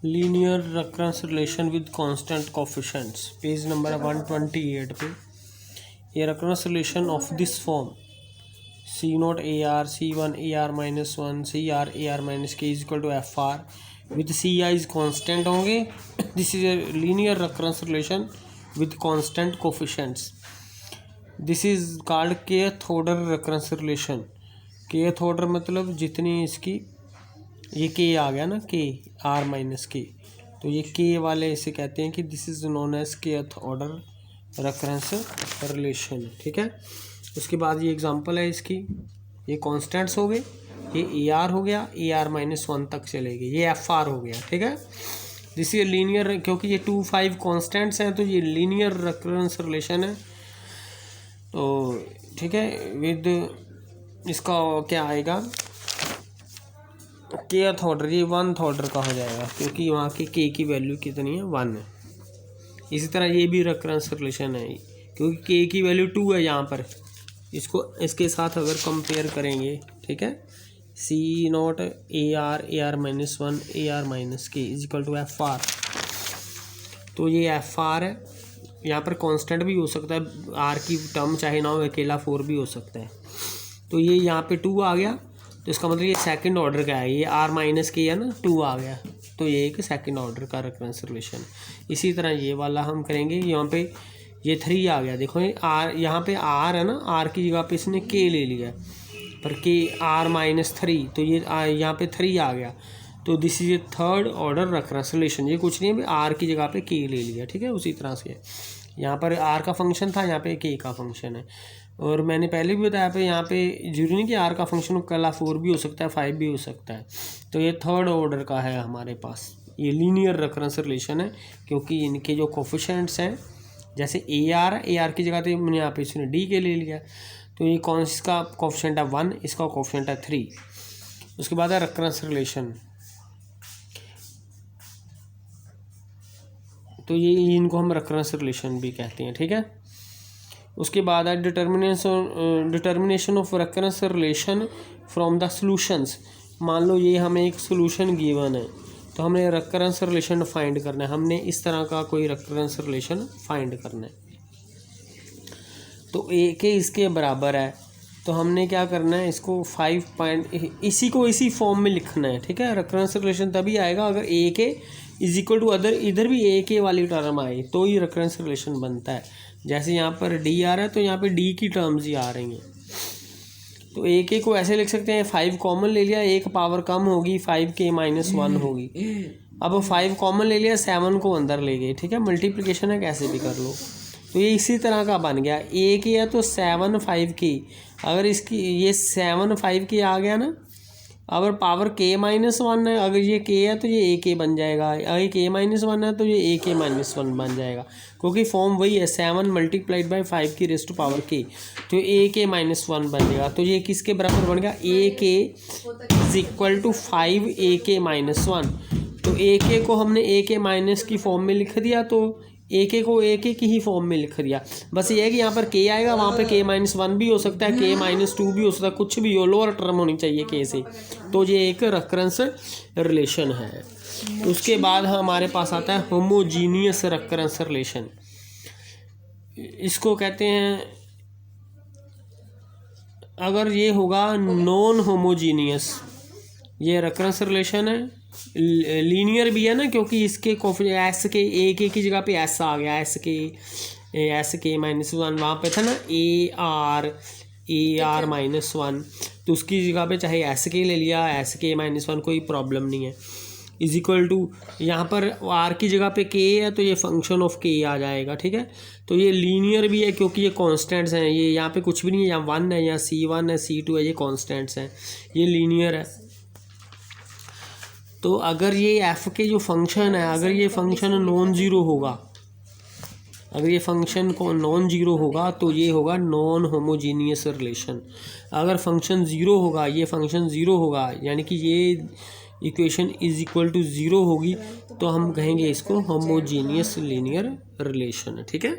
Linear recurrence relation with constant coefficients, page number 128 पे। ये recurrence relation of this form C naught A R C one A R minus one C R A R minus K is equal to F R with C I is constant होंगे। This is a linear recurrence relation with constant coefficients. This is called kth order recurrence relation. kth order मतलब जितनी इसकी, ये के आ गया ना, के are minus के, तो ये के वाले इसे कहते हैं कि this is known as kth order reference relation. ठीक है। उसके बाद ये एग्जांपल है इसकी, ये कॉन्स्टेंट्स हो गए, ये ए आर हो गया, ए आर माइनस वन तक चलेगी, ये एफ आर हो गया। ठीक है। दिस ये लीनियर, क्योंकि ये 2 5 कॉन्स्टेंट्स हैं तो ये लीनियर रेकरेंस रिलेशन है। तो ठीक है, विद इसका क्या आएगा, kth ऑर्डर, ये 1th ऑर्डर का हो जाएगा क्योंकि वहाँ की के की वैल्यू कितनी है, 1 है। इसी तरह ये भी रेकरेंस रिलेशन है क्योंकि के की वैल्यू 2 है यहाँ पर। इसको इसके साथ अगर कंपेयर करेंगे, ठीक है, C naught A R minus one A R minus K is equal to F R. तो ये एफ आर है, यहाँ पर कांस्टेंट भी हो सकता है, आर की टर्म चाहे ना हो, अकेला 4 भी हो सकता है। तो ये यहाँ पे 2 आ गया, तो इसका मतलब ये सेकंड ऑर्डर का है, ये आर माइनस के है ना, 2 आ गया, तो ये एक सेकंड ऑर्डर का रेफरेंस रिलेशन। इसी तरह ये वाला हम करेंगे, यहाँ पे ये 3 आ गया, देखो ये आर, यहाँ पे आर है ना, आर की जगह पे इसने के ले लिया, पर के आर माइनस 3, तो ये यहाँ पे 3 आ गया, तो this is A third order reference relation. ये कुछ नहीं है, आर की जगह पे के ले लिया। ठीक है। उसी तरह से यहाँ पर आर का फंक्शन था, यहाँ पे के का फंक्शन है। और मैंने पहले भी बताया पे, यहाँ पे जरूरी नहीं कि आर का फंक्शन कला 4 भी हो सकता है, 5 भी हो सकता है। तो ये थर्ड ऑर्डर का है हमारे पास, ये लीनियर रेफरेंस रिलेशन है क्योंकि इनके जो कोफिशिएंट्स हैं, जैसे ए आर की जगह पे मैंने यहाँ पे इसने डी के ले लिया, तो ये कौन सी, इसका कोफिशिएंट है 1, इसका कोफिशिएंट है 3। उसके बाद है रेफरेंस रिलेशन, तो ये इनको हम रेफरेंस रिलेशन भी कहते हैं। ठीक है। उसके बाद है determination of recurrence relation from the solutions. मान लो ये हमें एक सॉल्यूशन गिवन है, तो हमने रेकरेंस रिलेशन फाइंड करना है, हमने इस तरह का कोई रेकरेंस रिलेशन फाइंड करना है। तो ए के इसके बराबर है, तो हमने क्या करना है, इसको 5 पॉइंट, इसी को इसी फॉर्म में लिखना है। ठीक है। रेकरेंस रिलेशन तभी आएगा अगर ए के इज इक्वल टू अदर, इधर भी ए के वाली टर्म आए तो ही रेकरेंस रिलेशन बनता है। जैसे यहाँ पर डी आ रहा है तो यहाँ पे डी की टर्म्स ही आ रही हैं, तो ए के को ऐसे लिख सकते हैं, 5 कॉमन ले लिया, एक पावर कम होगी, 5k माइनस 1 होगी। अब 5 कॉमन ले लिया, 7 को अंदर ले गए। ठीक है। मल्टीप्लिकेशन है, कैसे भी कर लो। तो ये इसी तरह का बन गया, ए के है तो 7 5k, अगर इसकी ये 7 5k आ गया ना, अगर पावर k माइनस 1 है, अगर ये k है तो ये ए के बन जाएगा, अगर k माइनस 1 है तो ये ए के माइनस 1 बन जाएगा, क्योंकि फॉर्म वही है, 7 मल्टीप्लाइड बाई 5 की रेज़ टू पावर k, तो ए के माइनस 1 बन जाएगा। तो ये किसके बराबर बन गया, ए के इज इक्वल टू 5 ए के माइनस 1। तो ए के को हमने ए के माइनस की फॉर्म में लिख दिया, तो ए के को ए के की ही फॉर्म में लिख दिया। बस ये है कि यहाँ पर के आएगा, वहाँ पे के माइनस 1 भी हो सकता है, के माइनस 2 भी हो सकता है, कुछ भी हो, लोअर टर्म होनी चाहिए के से। तो ये एक रेकरेंस रिलेशन है। उसके बाद हमारे पास आता है होमोजीनियस रेकरेंस रिलेशन। इसको कहते हैं, अगर ये होगा नॉन होमोजीनियस, ये रेकरेंस रिलेशन है, लीनियर भी है ना, क्योंकि इसके एस के ए के की जगह पे एस आ गया, एस के माइनस 1, वहाँ पे था ना ए आर माइनस 1, तो उसकी जगह पे चाहे एस के ले लिया, एस के माइनस 1, कोई प्रॉब्लम नहीं है। इज इक्वल टू, यहाँ पर आर की जगह पे के है तो ये फंक्शन ऑफ के आ जाएगा। ठीक है। तो ये लीनियर भी है क्योंकि ये कॉन्स्टेंट्स हैं, ये यहाँ पे कुछ भी नहीं है, यहाँ 1 है, यहाँ C1 है, C2 है, ये कॉन्स्टेंट्स हैं, ये लीनियर है। तो अगर ये एफ के जो फंक्शन है, अगर ये फंक्शन नॉन जीरो होगा, अगर ये फंक्शन को नॉन जीरो होगा तो ये होगा नॉन होमोजीनियस रिलेशन। अगर फंक्शन ज़ीरो होगा, ये फंक्शन ज़ीरो होगा, यानी कि ये इक्वेशन इज इक्वल टू 0 होगी, तो हम कहेंगे इसको होमोजीनियस लीनियर रिलेशन है। ठीक है।